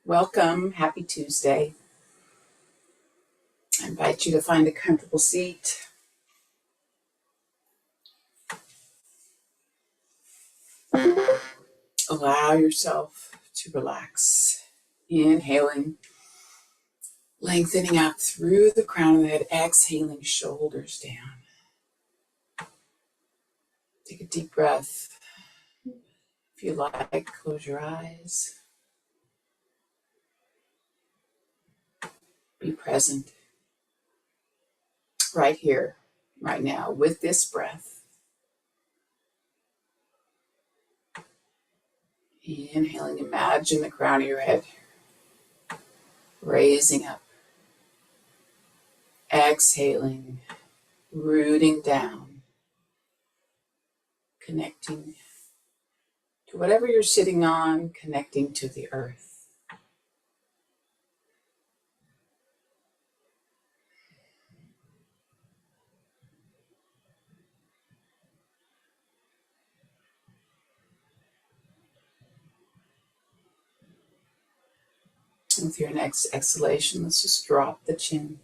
Welcome. Happy Tuesday. I invite you to find a comfortable seat. Allow yourself to relax. Inhaling, lengthening out through the crown of the head. Exhaling, shoulders down. Take a deep breath. If you like, close your eyes. Be present right here, right now, with this breath. Inhaling, imagine the crown of your head raising up. Exhaling, rooting down, connecting to whatever you're sitting on, connecting to the earth. With your next exhalation, let's just drop the chin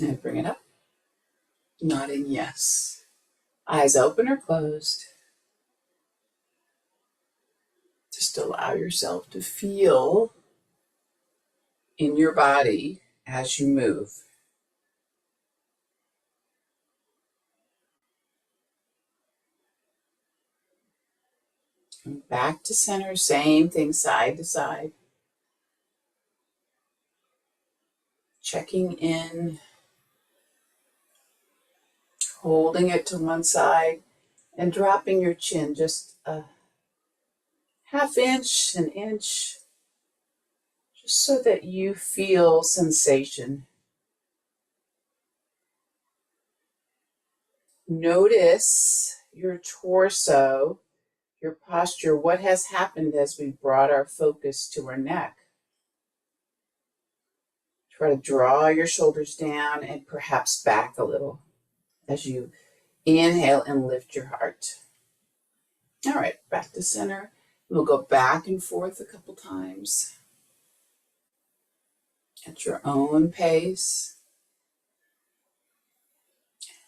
and bring it up. Nodding yes. Eyes open or closed. Just allow yourself to feel in your body as you move. And back to center, same thing, side to side. Checking in, holding it to one side, and dropping your chin just a half inch, an inch, just so that you feel sensation. Notice your torso, your posture, what has happened as we brought our focus to our neck. Try to draw your shoulders down and perhaps back a little as you inhale and lift your heart. All right, back to center. We'll go back and forth a couple times at your own pace.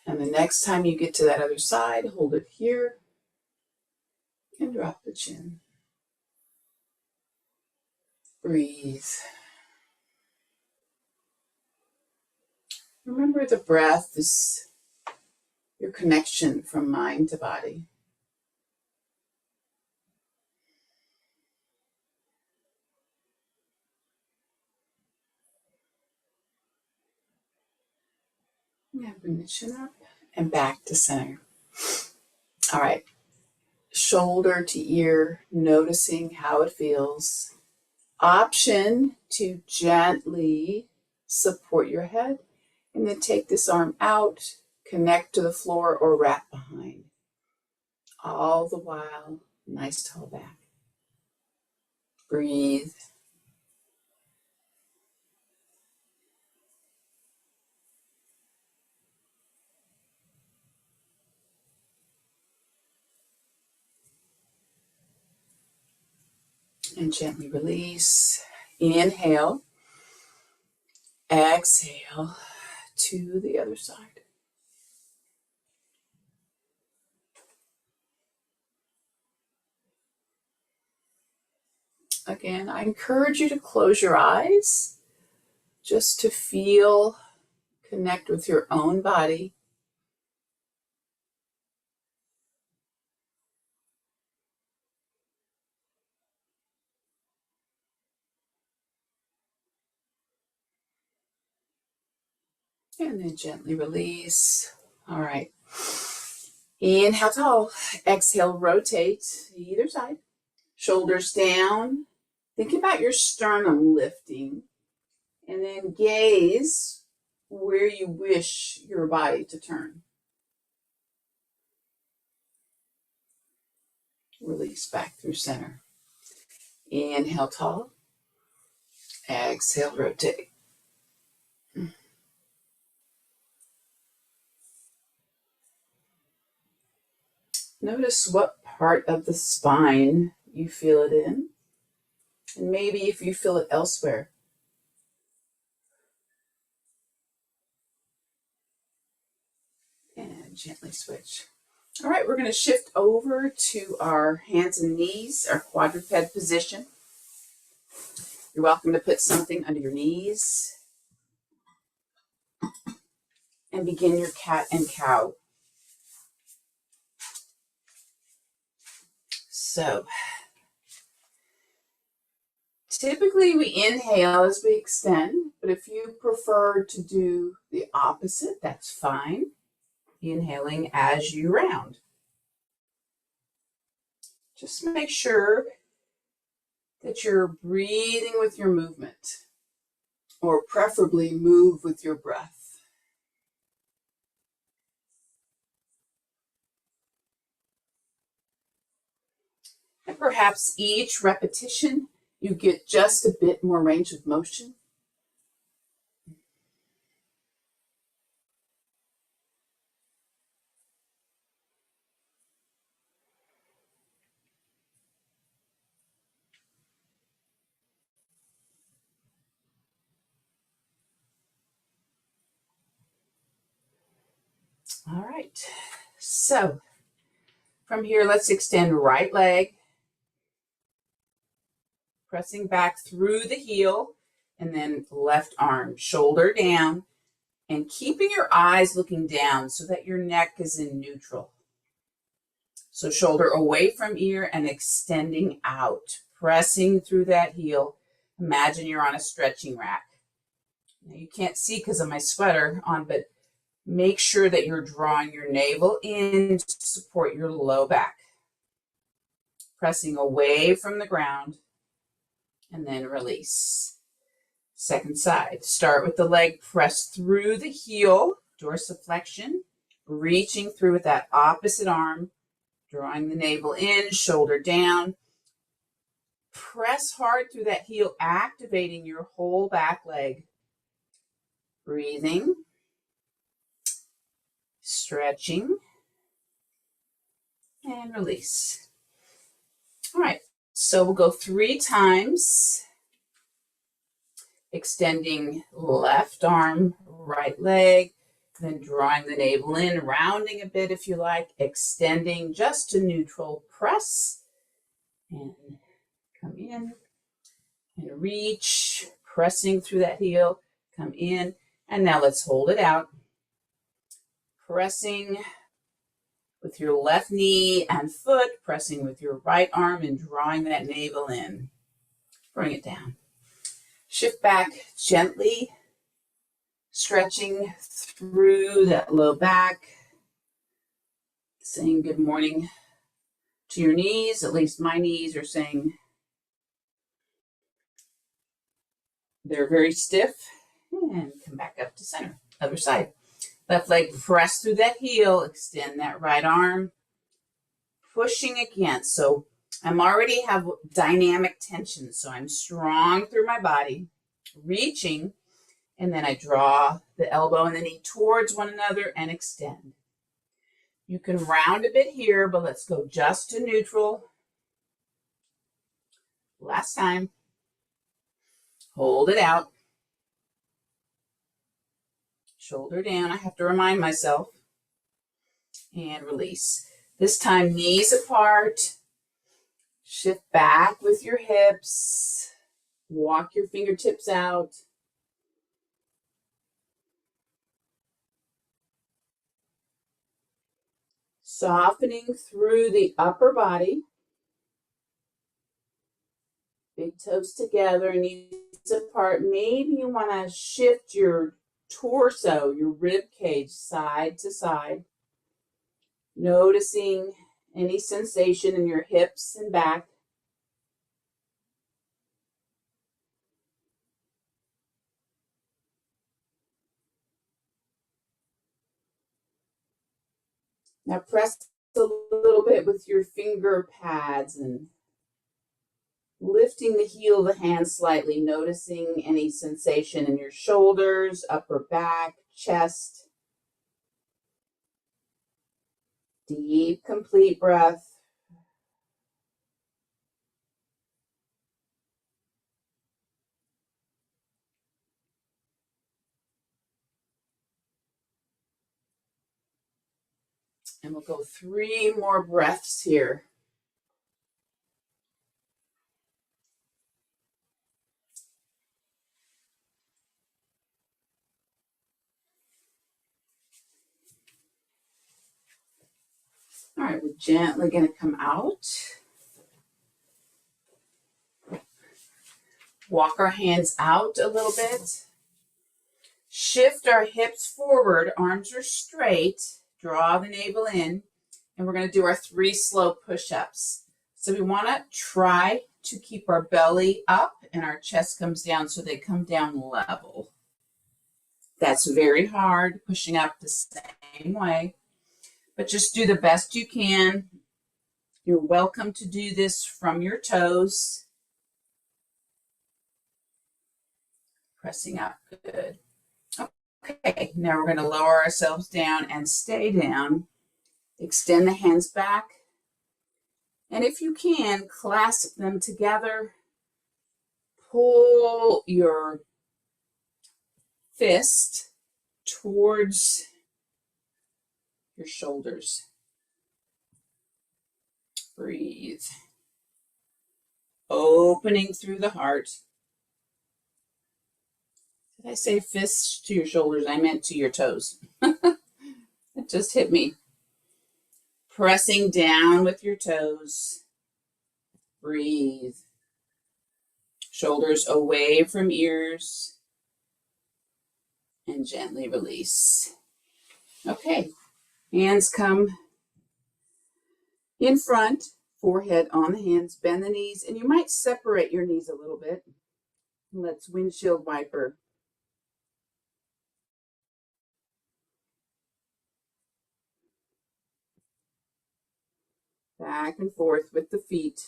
And the next time you get to that other side, hold it here and drop the chin. Breathe. Remember, the breath is your connection from mind to body. Yeah, bring the chin up and back to center. All right, shoulder to ear, noticing how it feels. Option to gently support your head and then take this arm out, connect to the floor or wrap behind. All the while, nice tall back. Breathe. And gently release. Inhale. Exhale to the other side. Again, I encourage you to close your eyes just to feel, connect with your own body. And then gently release. All right. Inhale tall. Exhale, rotate either side. Shoulders down. Think about your sternum lifting. And then gaze where you wish your body to turn. Release back through center. Inhale tall. Exhale, rotate. Notice what part of the spine you feel it in. And maybe if you feel it elsewhere. And gently switch. All right, we're going to shift over to our hands and knees, our quadruped position. You're welcome to put something under your knees and begin your cat and cow. So, typically we inhale as we extend, but if you prefer to do the opposite, that's fine. Inhaling as you round. Just make sure that you're breathing with your movement, or preferably move with your breath. And perhaps each repetition, you get just a bit more range of motion. All right, so from here, let's extend right leg, pressing back through the heel, and then left arm, shoulder down, and keeping your eyes looking down so that your neck is in neutral. So shoulder away from ear and extending out, pressing through that heel. Imagine you're on a stretching rack. Now you can't see because of my sweater on, but make sure that you're drawing your navel in to support your low back. Pressing away from the ground and then release. Second side, start with the leg, press through the heel, dorsiflexion, reaching through with that opposite arm, drawing the navel in, shoulder down. Press hard through that heel, activating your whole back leg. Breathing, stretching, and release. All right, so we'll go 3 times. Extending left arm, right leg, then drawing the navel in, rounding a bit if you like, extending just to neutral, press, and come in, and reach, pressing through that heel, come in, and now let's hold it out. Pressing with your left knee and foot, pressing with your right arm and drawing that navel in. Bring it down. Shift back gently, stretching through that low back, saying good morning to your knees. At least my knees are saying they're very stiff. And come back up to center. Other side. Left leg, press through that heel, extend that right arm, pushing against. So I'm already have dynamic tension. So I'm strong through my body, reaching, and then I draw the elbow and the knee towards one another and extend. You can round a bit here, but let's go just to neutral. Last time. Hold it out. Shoulder down. I have to remind myself. And release. This time, knees apart. Shift back with your hips. Walk your fingertips out. Softening through the upper body. Big toes together, knees apart. Maybe you want to shift your torso, your rib cage, side to side. Noticing any sensation in your hips and back. Now press a little bit with your finger pads and lifting the heel of the hand slightly, noticing any sensation in your shoulders, upper back, chest. Deep, complete breath. And we'll go 3 more breaths here. All right, we're gently going to come out. Walk our hands out a little bit. Shift our hips forward, arms are straight. Draw the navel in, and we're going to do our 3 slow push-ups. So we want to try to keep our belly up and our chest comes down so they come down level. That's very hard, pushing up the same way, but just do the best you can. You're welcome to do this from your toes. Pressing up, good. Okay, now we're going to lower ourselves down and stay down. Extend the hands back. And if you can, clasp them together. Pull your fist towards your shoulders. Breathe. Opening through the heart. Did I say fists to your shoulders? I meant to your toes. It just hit me. Pressing down with your toes. Breathe. Shoulders away from ears. And gently release. Okay. Hands come in front. Forehead on the hands. Bend the knees. And you might separate your knees a little bit. Let's windshield wiper. Back and forth with the feet.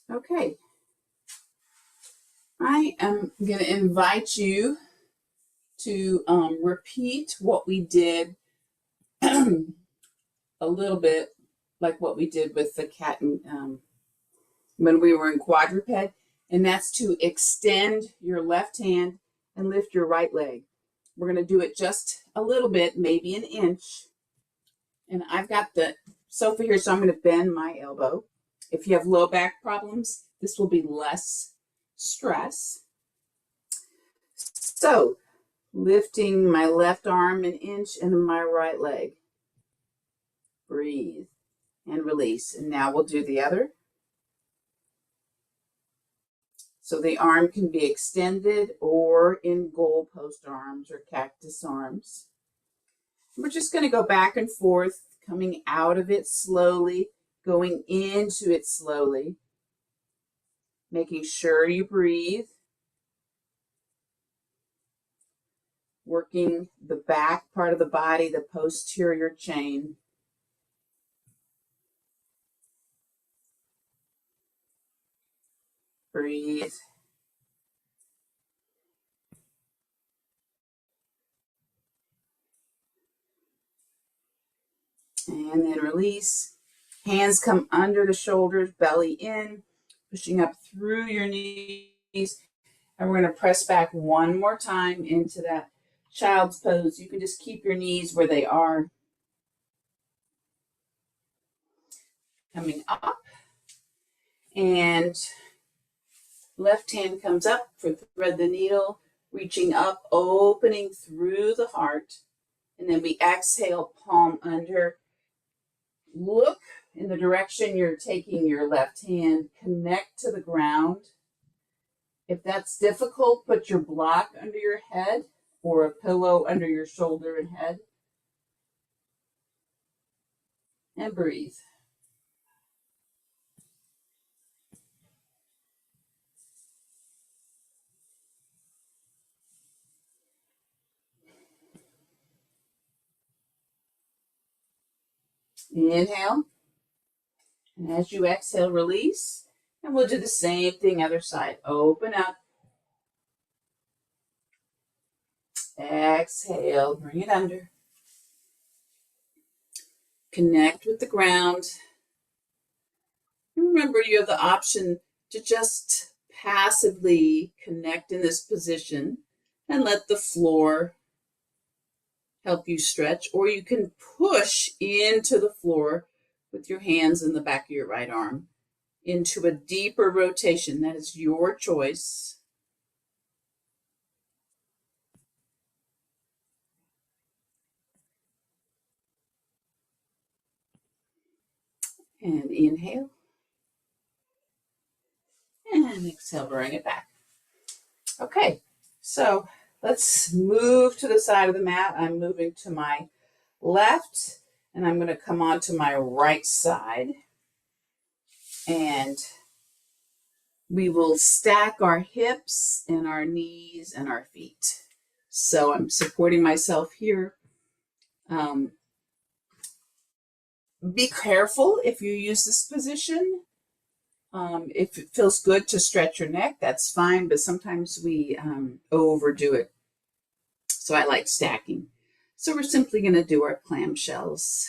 Okay. I am going to invite you to repeat what we did a little bit like what we did with the cat and when we were in quadruped, and that's to extend your left hand and lift your right leg. We're going to do it just a little bit, maybe an inch. And I've got the sofa here, so I'm going to bend my elbow. If you have low back problems, this will be less stress. So, lifting my left arm an inch and my right leg. Breathe and release. And now we'll do the other. So the arm can be extended or in goalpost arms or cactus arms. We're just going to go back and forth, coming out of it slowly, going into it slowly, making sure you breathe, working the back part of the body, the posterior chain. Breathe. And then release. Hands come under the shoulders, belly in, pushing up through your knees. And we're going to press back one more time into that child's pose. You can just keep your knees where they are. Coming up. And left hand comes up for thread the needle, reaching up, opening through the heart. And then we exhale, palm under. Look in the direction you're taking your left hand. Connect to the ground. If that's difficult, put your block under your head or a pillow under your shoulder and head. And breathe. Inhale. And as you exhale, release. And we'll do the same thing other side. Open up. Exhale, bring it under. Connect with the ground. And remember, you have the option to just passively connect in this position. and let the floor help you stretch, or you can push into the floor with your hands in the back of your right arm into a deeper rotation. That is your choice. And inhale. And exhale, bring it back. Okay, so let's move to the side of the mat. I'm moving to my left, and I'm going to come on to my right side. And we will stack our hips and our knees and our feet. So I'm supporting myself here. Be careful if you use this position. If it feels good to stretch your neck, that's fine, but sometimes we overdo it. So I like stacking. So we're simply going to do our clamshells.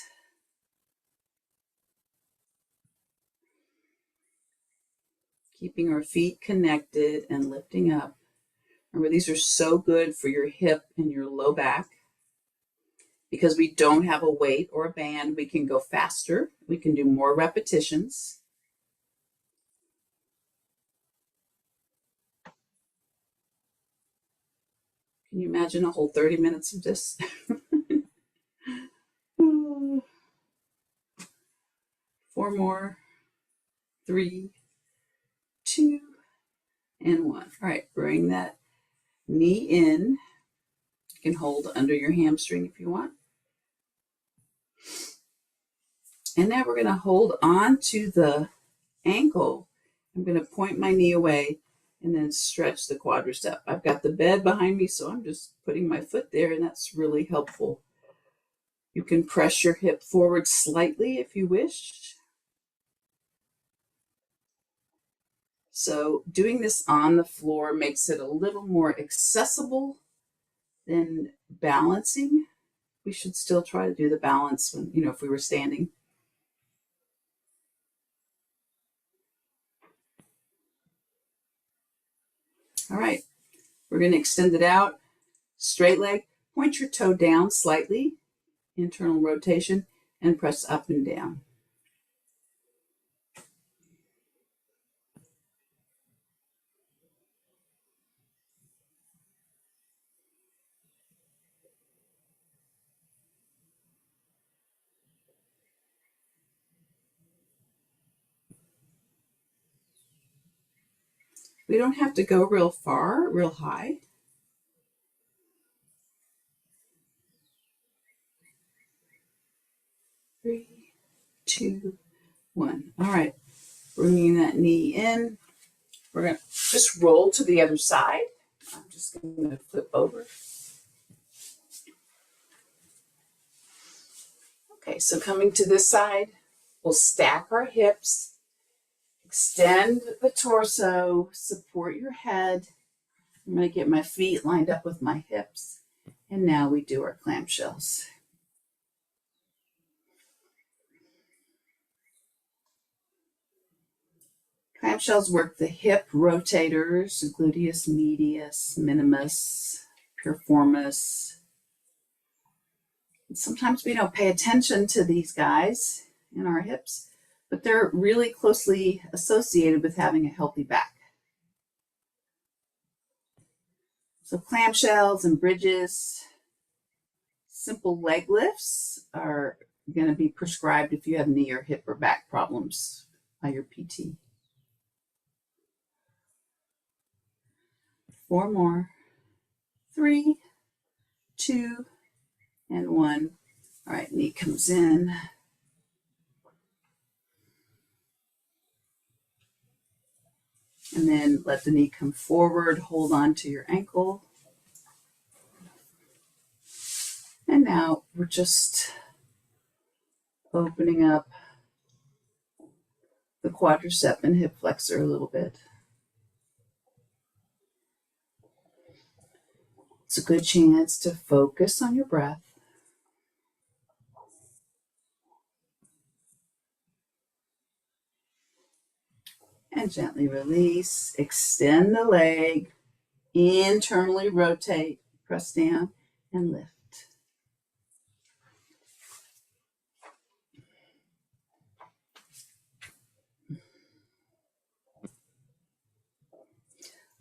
Keeping our feet connected and lifting up. Remember, these are so good for your hip and your low back. Because we don't have a weight or a band, we can go faster. We can do more repetitions. Can you imagine a whole 30 minutes of this? 4 more. 3, 2, and 1. All right, bring that knee in. You can hold under your hamstring if you want. And now we're going to hold on to the ankle. I'm going to point my knee away and then stretch the quadricep. I've got the bed behind me, so I'm just putting my foot there, and that's really helpful. You can press your hip forward slightly if you wish. So doing this on the floor makes it a little more accessible than balancing. We should still try to do the balance when, if we were standing. All right, we're going to extend it out. Straight leg, point your toe down slightly, internal rotation, and press up and down. We don't have to go real far, real high. Three, 2, 1. All right, bringing that knee in. We're going to just roll to the other side. I'm just going to flip over. Okay, so coming to this side, we'll stack our hips, extend the torso, support your head. I'm going to get my feet lined up with my hips. And now we do our clamshells. Clamshells work the hip rotators, gluteus medius, minimus, piriformis. And sometimes we don't pay attention to these guys in our hips, but they're really closely associated with having a healthy back. So clamshells and bridges, simple leg lifts are going to be prescribed if you have knee or hip or back problems by your PT. 4 more. 3, 2, and 1. All right, knee comes in. And then let the knee come forward, hold on to your ankle. And now we're just opening up the quadricep and hip flexor a little bit. It's a good chance to focus on your breath. And gently release, extend the leg, Internally rotate, press down, and lift.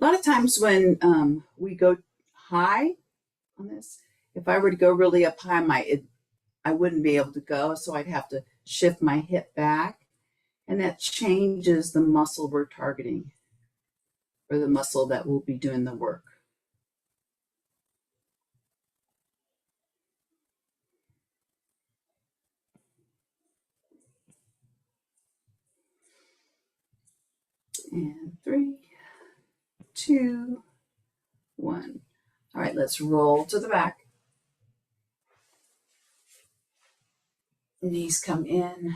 A lot of times when we go high on this, if I were to go really up high, I wouldn't be able to go, so I'd have to shift my hip back, and that changes the muscle we're targeting, or the muscle that will be doing the work. And 3, 2, 1. All right, let's roll to the back. Knees come in.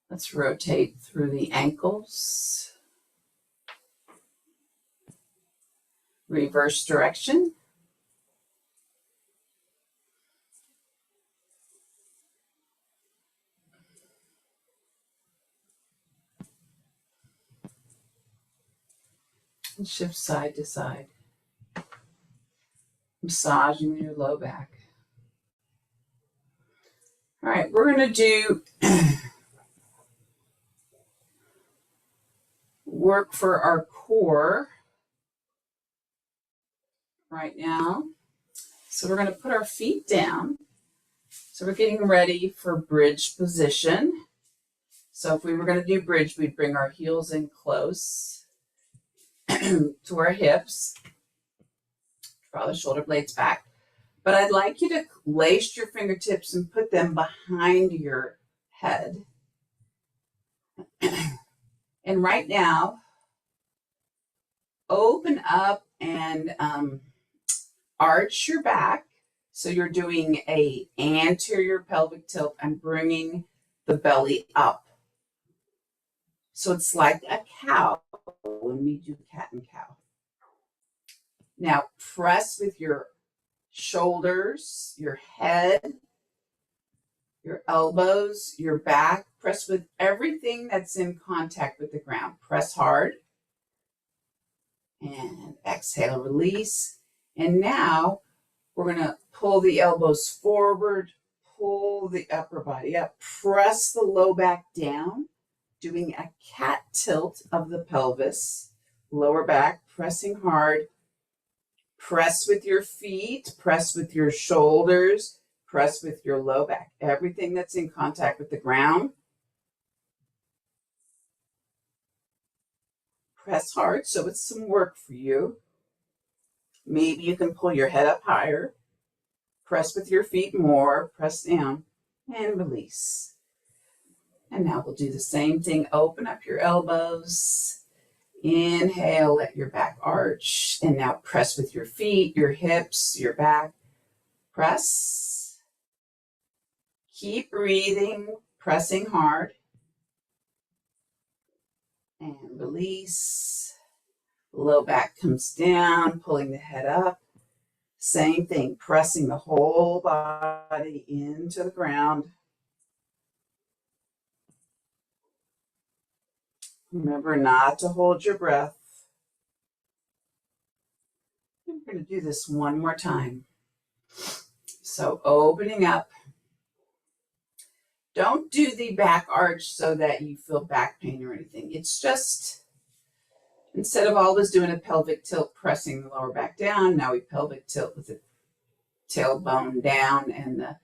Let's rotate through the ankles. Reverse direction. And shift side to side. Massaging your low back. All right, we're going to do work for our core right now. So we're going to put our feet down. So we're getting ready for bridge position. So if we were going to do bridge, we'd bring our heels in close to our hips, draw the shoulder blades back. But I'd like you to lace your fingertips and put them behind your head. And right now, open up and arch your back. So you're doing a anterior pelvic tilt and bringing the belly up. So it's like a cow when we do cat and cow. Now press with your shoulders, your head, your elbows, your back. Press with everything that's in contact with the ground. Press hard. And exhale, release. And now we're going to pull the elbows forward, pull the upper body up, press the low back down, doing a cat tilt of the pelvis, lower back, pressing hard. Press with your feet, press with your shoulders, press with your low back. Everything that's in contact with the ground. Press hard, so it's some work for you. Maybe you can pull your head up higher. Press with your feet more, press down, and release. And now we'll do the same thing. Open up your elbows. Inhale, let your back arch. And now press with your feet, your hips, your back. Press. Keep breathing, pressing hard. And release. Low back comes down, pulling the head up. Same thing, pressing the whole body into the ground. Remember not to hold your breath. We're going to do this one more time. So opening up. Don't do the back arch so that you feel back pain or anything. It's just, instead of always doing a pelvic tilt, pressing the lower back down, now we pelvic tilt with the tailbone down and the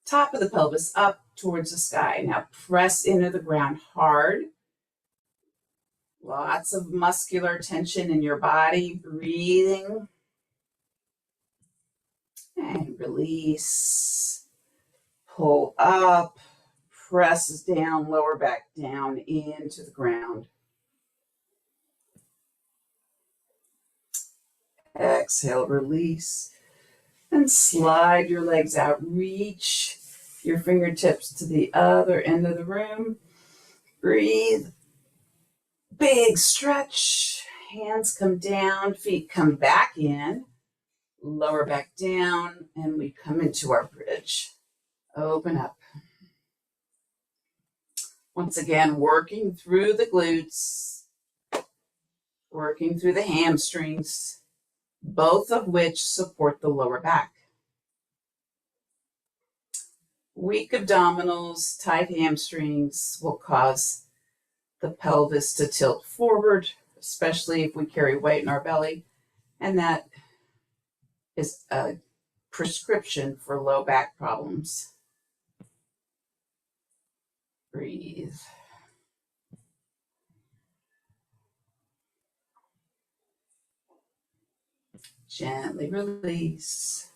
top of the pelvis up towards the sky. Now press into the ground hard. Lots of muscular tension in your body, breathing. And release. Pull up. Press down, lower back down into the ground. Exhale, release. And slide your legs out. Reach your fingertips to the other end of the room. Breathe. Big stretch. Hands come down, feet come back in. Lower back down, and we come into our bridge. Open up. Once again, working through the glutes, working through the hamstrings, both of which support the lower back. Weak abdominals, tight hamstrings will cause the pelvis to tilt forward, especially if we carry weight in our belly, and that is a prescription for low back problems. Breathe. Gently release.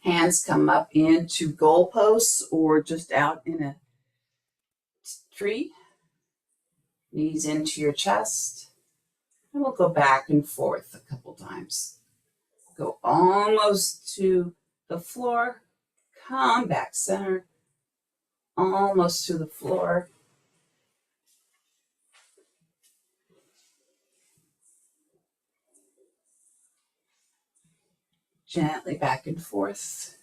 Hands come up into goalposts or just out in a tree. Knees into your chest. And we'll go back and forth a couple times. Go almost to the floor. Come back center. Almost to the floor. Gently back and forth.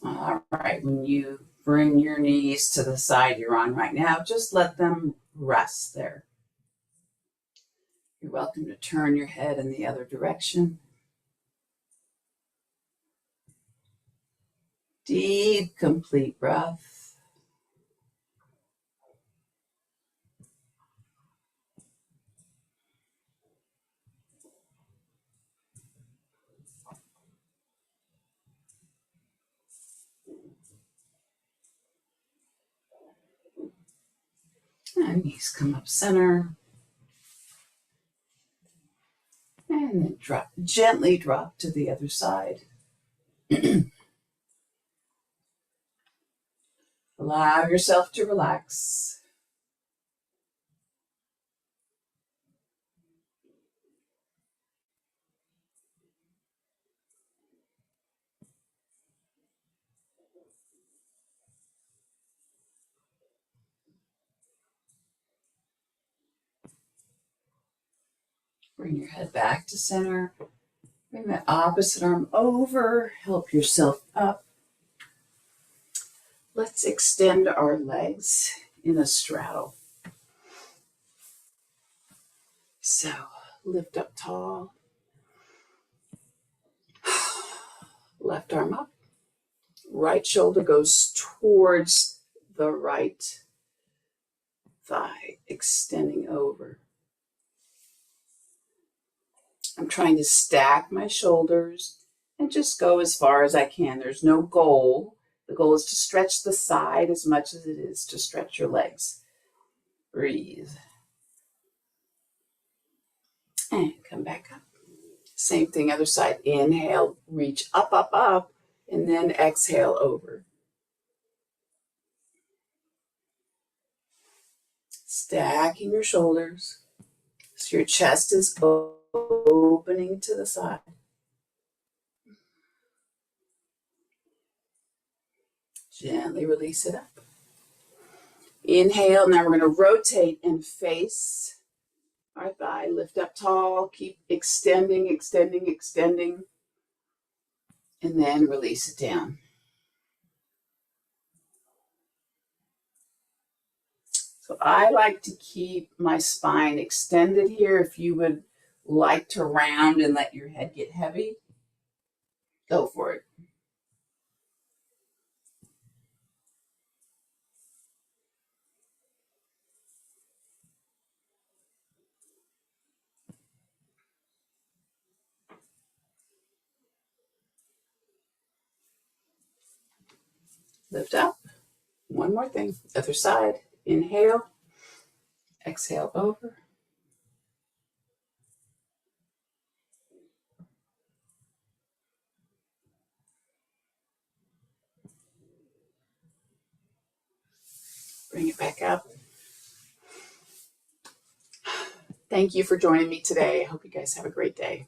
All right, when you bring your knees to the side you're on right now, just let them rest there. You're welcome to turn your head in the other direction. Deep, complete breath. And knees come up center. And then gently drop to the other side. Allow yourself to relax. Bring your head back to center. Bring that opposite arm over. Help yourself up. Let's extend our legs in a straddle. So lift up tall. Left arm up. Right shoulder goes towards the right thigh, extending over. I'm trying to stack my shoulders and just go as far as I can. There's no goal. The goal is to stretch the side as much as it is to stretch your legs. Breathe. And come back up. Same thing, other side. Inhale, reach up, up, up, and then exhale over. Stacking your shoulders so your chest is opening to the side. Gently release it up. Inhale, now we're going to rotate and face our thigh. Lift up tall, keep extending, extending, extending, and then release it down. So I like to keep my spine extended here. If you would like to round and let your head get heavy, go for it. Lift up. One more thing. Other side. Inhale. Exhale over. Bring it back up. Thank you for joining me today. I hope you guys have a great day.